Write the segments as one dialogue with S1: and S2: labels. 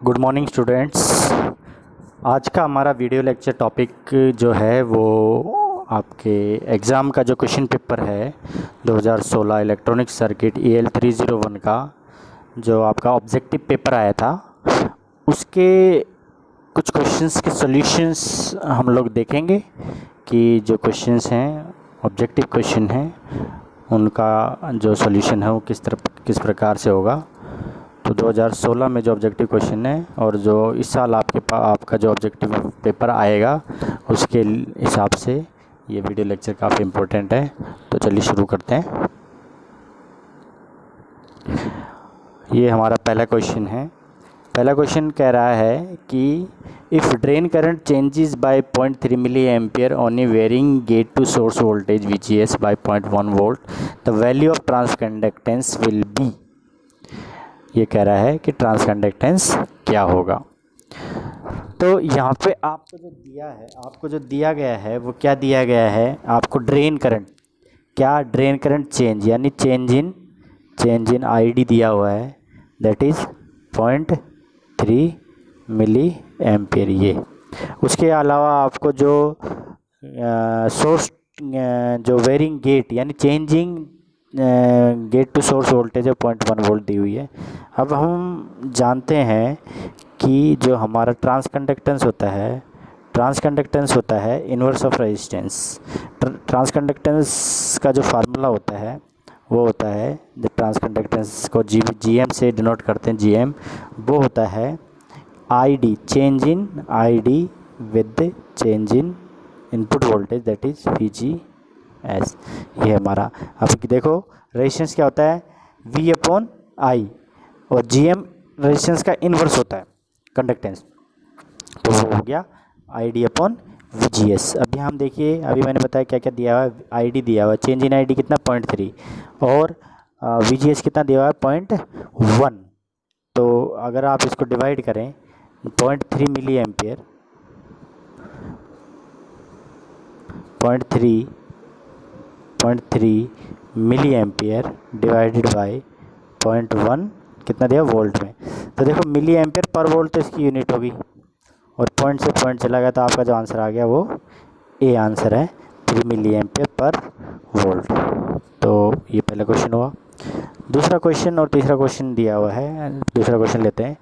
S1: Good morning students. आज का हमारा वीडियो लेक्चर टॉपिक जो है वो आपके एग्ज़ाम का जो क्वेश्चन पेपर है 2016 इलेक्ट्रॉनिक सर्किट EL 301 का जो आपका ऑब्जेक्टिव पेपर आया था उसके कुछ क्वेश्चंस के सॉल्यूशंस हम लोग देखेंगे कि जो क्वेश्चंस हैं ऑब्जेक्टिव क्वेश्चन हैं उनका जो सॉल्यूशन है वो किस प्रकार से होगा। तो 2016 में जो ऑब्जेक्टिव क्वेश्चन है और जो इस साल आपका जो ऑब्जेक्टिव पेपर आएगा उसके हिसाब से ये वीडियो लेक्चर काफ़ी इम्पोर्टेंट है। तो चलिए शुरू करते हैं। ये हमारा पहला क्वेश्चन है। पहला क्वेश्चन कह रहा है कि if drain current changes by 0.3 milliampere on a varying gate to source voltage VGS by 0.1 volt the value of transconductance will be. ये कह रहा है कि ट्रांस कंडक्टेंस क्या होगा। तो यहाँ पे आपको जो दिया गया है वो क्या दिया गया है, आपको ड्रेन करंट चेंज यानी चेंज इन ID दिया हुआ है, दैट इज़ 0.3 मिली एम्पियर। ये उसके अलावा आपको जो सोर्स जो वेरिंग गेट यानी changing gate to source voltage है 0.1 वोल्ट दी हुई है। अब हम जानते हैं कि जो हमारा ट्रांस कंडक्टेंस होता है inverse of resistance. Transconductance का जो फार्मूला होता है वो होता है, जब ट्रांस कंडक्टेंस को GM से डिनोट करते हैं, GM वो होता है ID change in ID with change in input voltage that is VGS। ये हमारा, अब देखो रेजिस्टेंस क्या होता है V/I और GM रेजिस्टेंस का इन्वर्स होता है कंडक्टेंस, तो वो हो गया ID/VGS। अब यहाँ हम देखिए, अभी मैंने बताया क्या क्या दिया हुआ है। ID दिया हुआ है, चेंज इन ID कितना 0.3 और VGS कितना दिया हुआ है 0.1। तो अगर आप इसको डिवाइड करें 0.3 milliampere 0.3 milliampere divided by 0.1 कितना दिया वोल्ट में। तो देखो मिली एम्पियर पर वोल्ट तो इसकी यूनिट होगी और पॉइंट से पॉइंट चला गया तो आपका जो आंसर आ गया वो A आंसर है, 3 मिली एम्पियर पर वोल्ट। तो ये पहला क्वेश्चन हुआ। दूसरा क्वेश्चन और तीसरा क्वेश्चन दिया हुआ है, दूसरा क्वेश्चन लेते हैं।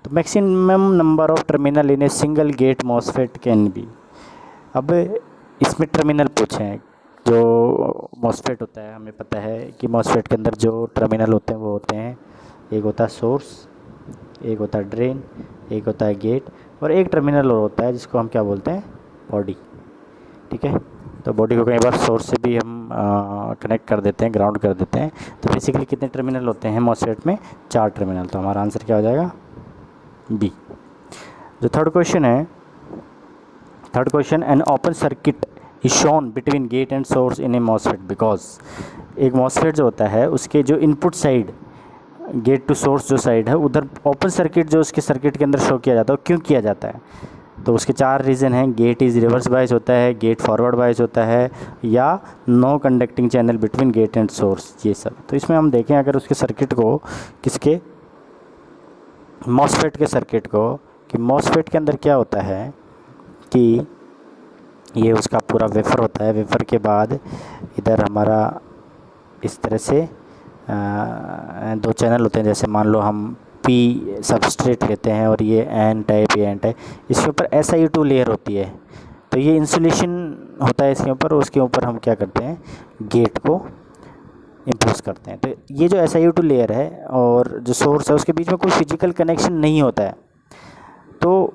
S1: तो maximum number of terminal in a single gate MOSFET can be. अब इसमें टर्मिनल पूछे हैं। जो मॉसफेट होता है, हमें पता है कि मॉसफेट के अंदर जो टर्मिनल होते हैं वो होते हैं, एक होता है सोर्स, एक होता है ड्रेन, एक होता है गेट और एक टर्मिनल और होता है जिसको हम क्या बोलते हैं, बॉडी। ठीक है, तो बॉडी को कई बार सोर्स से भी हम कनेक्ट कर देते हैं, ग्राउंड कर देते हैं। तो बेसिकली कितने टर्मिनल होते हैं मॉसफेट में, 4 टर्मिनल। तो हमारा आंसर क्या हो जाएगा B। जो third question an open circuit is shown between gate and source in a MOSFET because. एक मॉसफेट जो होता है उसके जो input side gate to source जो साइड है उधर ओपन सर्किट जो उसके सर्किट के अंदर शो किया जाता है, क्यों किया जाता है। तो उसके 4 रीज़न हैं, गेट इज़ रिवर्स बायस होता है, गेट फॉरवर्ड बायस होता है, या no conducting channel between gate and source, ये सब। तो इसमें हम देखें अगर उसके सर्किट को, किसके, मॉसफेट के सर्किट को, कि मॉसफेट के अंदर क्या होता है कि ये उसका पूरा वेफर होता है। वेफर के बाद इधर हमारा इस तरह से 2 चैनल होते हैं। जैसे मान लो हम P सबस्ट्रेट लेते हैं और ये N टाइप, ये N टाइप, इसके ऊपर SiO2 लेयर होती है। तो ये इंसुलेशन होता है इसके ऊपर, उसके ऊपर हम क्या करते हैं, गेट को इम्पोज करते हैं। तो ये जो SiO2 लेयर है और जो सोर्स है उसके बीच में कोई फिजिकल कनेक्शन नहीं होता है। तो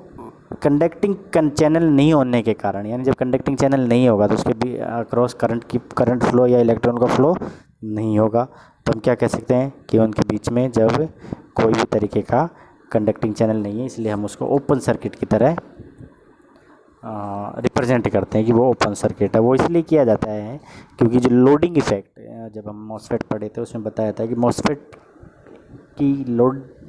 S1: कंडक्टिंग चैनल नहीं होने के कारण, यानी जब कंडक्टिंग चैनल नहीं होगा तो उसके भी अक्रॉस करंट फ्लो या इलेक्ट्रॉन का फ्लो नहीं होगा। तो हम क्या कह सकते हैं कि उनके बीच में जब कोई भी तरीके का कंडक्टिंग चैनल नहीं है, इसलिए हम उसको ओपन सर्किट की तरह रिप्रेजेंट करते हैं कि वो ओपन सर्किट है। वो इसलिए किया जाता है क्योंकि जो लोडिंग इफ़ेक्ट, जब हम मॉसफेट पढ़े थे उसमें बताया था कि मॉसफेट की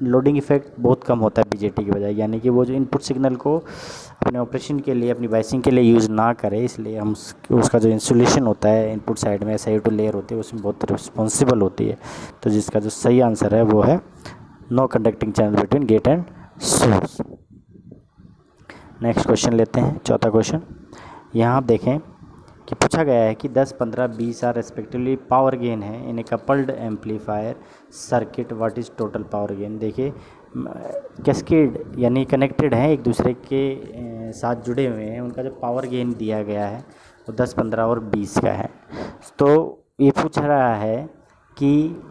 S1: लोडिंग इफ़ेक्ट बहुत कम होता है BJT की बजाय, यानी कि वो जो इनपुट सिग्नल को अपने ऑपरेशन के लिए, अपनी बाइसिंग के लिए यूज़ ना करे, इसलिए हम उसका जो इंसुलेशन होता है इनपुट साइड में SiO2 लेयर होती है उसमें बहुत रिस्पॉन्सिबल होती है। तो जिसका जो सही आंसर है वो है no conducting channel between gate and source. Next question लेते हैं, चौथा क्वेश्चन। यहाँ आप देखें कि पूछा गया है कि 10, 15, 20 आर रेस्पेक्टिवली पावर गेन है in a coupled amplifier circuit, what is total power gain. देखिए कैस्केड यानी कनेक्टेड हैं, एक दूसरे के साथ जुड़े हुए हैं, उनका जो पावर गेन दिया गया है वो 10, 15 और 20 का है। तो ये पूछ रहा है कि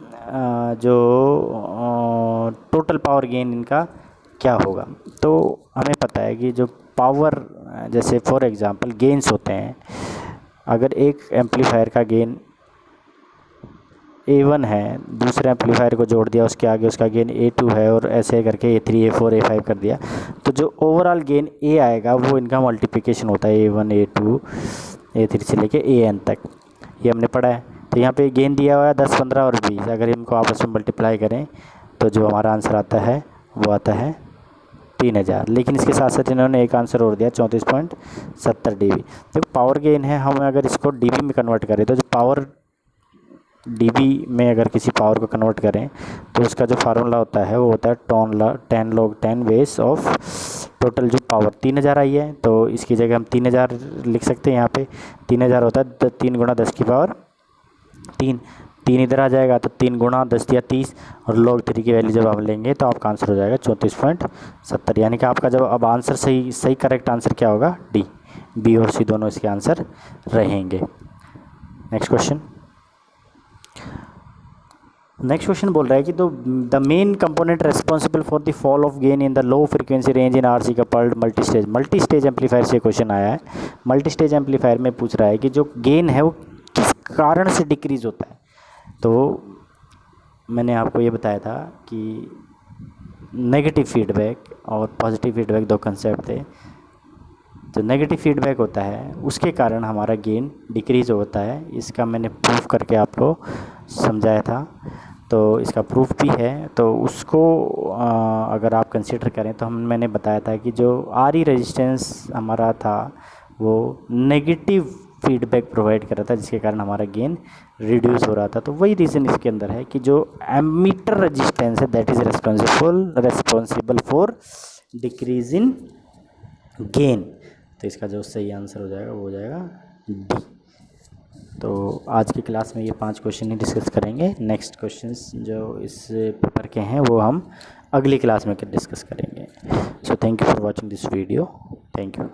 S1: जो टोटल पावर गेन इनका क्या होगा। तो हमें पता है कि जो पावर, जैसे फॉर एग्ज़ाम्पल गेन्स होते हैं, अगर एक एम्पलीफायर का गेन A1 है, दूसरे एम्पलीफायर को जोड़ दिया, उसके आगे उसका गेन A2 है और ऐसे करके A3, A4, A5 कर दिया, तो जो ओवरऑल गेन A आएगा वो इनका मल्टीप्लिकेशन होता है A1, A2, A3 से लेके AN तक। ये हमने पढ़ा है। तो यहाँ पे गेन दिया हुआ है 10, 15 और 20, अगर इनको आपस में मल्टीप्लाई करें तो जो हमारा आंसर आता है वो आता है 3000। लेकिन इसके साथ साथ इन्होंने एक आंसर और दिया 34.70 dB। तो पावर गेन है, हम अगर इसको dB में कन्वर्ट करें तो जो पावर dB में अगर किसी पावर को कन्वर्ट करें तो उसका जो फार्मूला होता है वो होता है 10 log 10 बेस ऑफ टोटल जो पावर 3000 आई है। तो इसकी जगह हम 3000 लिख सकते हैं। यहाँ पे 3000 होता है 3 गुणा 10 की पावर 3, 3 इधर आ जाएगा तो 3 गुणा 10 या 30, और log 3 की वैल्यू जब आप लेंगे तो आपका आंसर हो जाएगा 34.70। यानी कि आपका जब अब आंसर सही करेक्ट आंसर क्या होगा, डी। बी और सी दोनों इसके आंसर रहेंगे। नेक्स्ट क्वेश्चन बोल रहा है कि the main component responsible for the fall of gain in the low frequency range in RC coupled multi stage amplifier से क्वेश्चन आया है। मल्टी स्टेज एम्पलीफायर में पूछ रहा है कि जो गेन है वो किस कारण से डिक्रीज होता है। तो मैंने आपको ये बताया था कि नेगेटिव फीडबैक और पॉजिटिव फीडबैक दो कंसेप्ट थे। जो नेगेटिव फीडबैक होता है उसके कारण हमारा गेन डिक्रीज़ होता है, इसका मैंने प्रूफ करके आपको समझाया था। तो इसका प्रूफ भी है, तो उसको अगर आप कंसिडर करें तो मैंने बताया था कि जो आर ई रेजिस्टेंस हमारा था वो नेगेटिव फीडबैक प्रोवाइड कर रहा था, जिसके कारण हमारा गेन रिड्यूस हो रहा था। तो वही रीज़न इसके अंदर है कि जो एमीटर रेजिस्टेंस है that is responsible for decrease in gain. तो इसका जो सही आंसर हो जाएगा वो हो जाएगा डी। तो आज की क्लास में ये 5 क्वेश्चन ही डिस्कस करेंगे। नेक्स्ट क्वेश्चंस जो इस पेपर के हैं वो हम अगली क्लास में डिस्कस करेंगे। So thank you for watching this video. Thank you.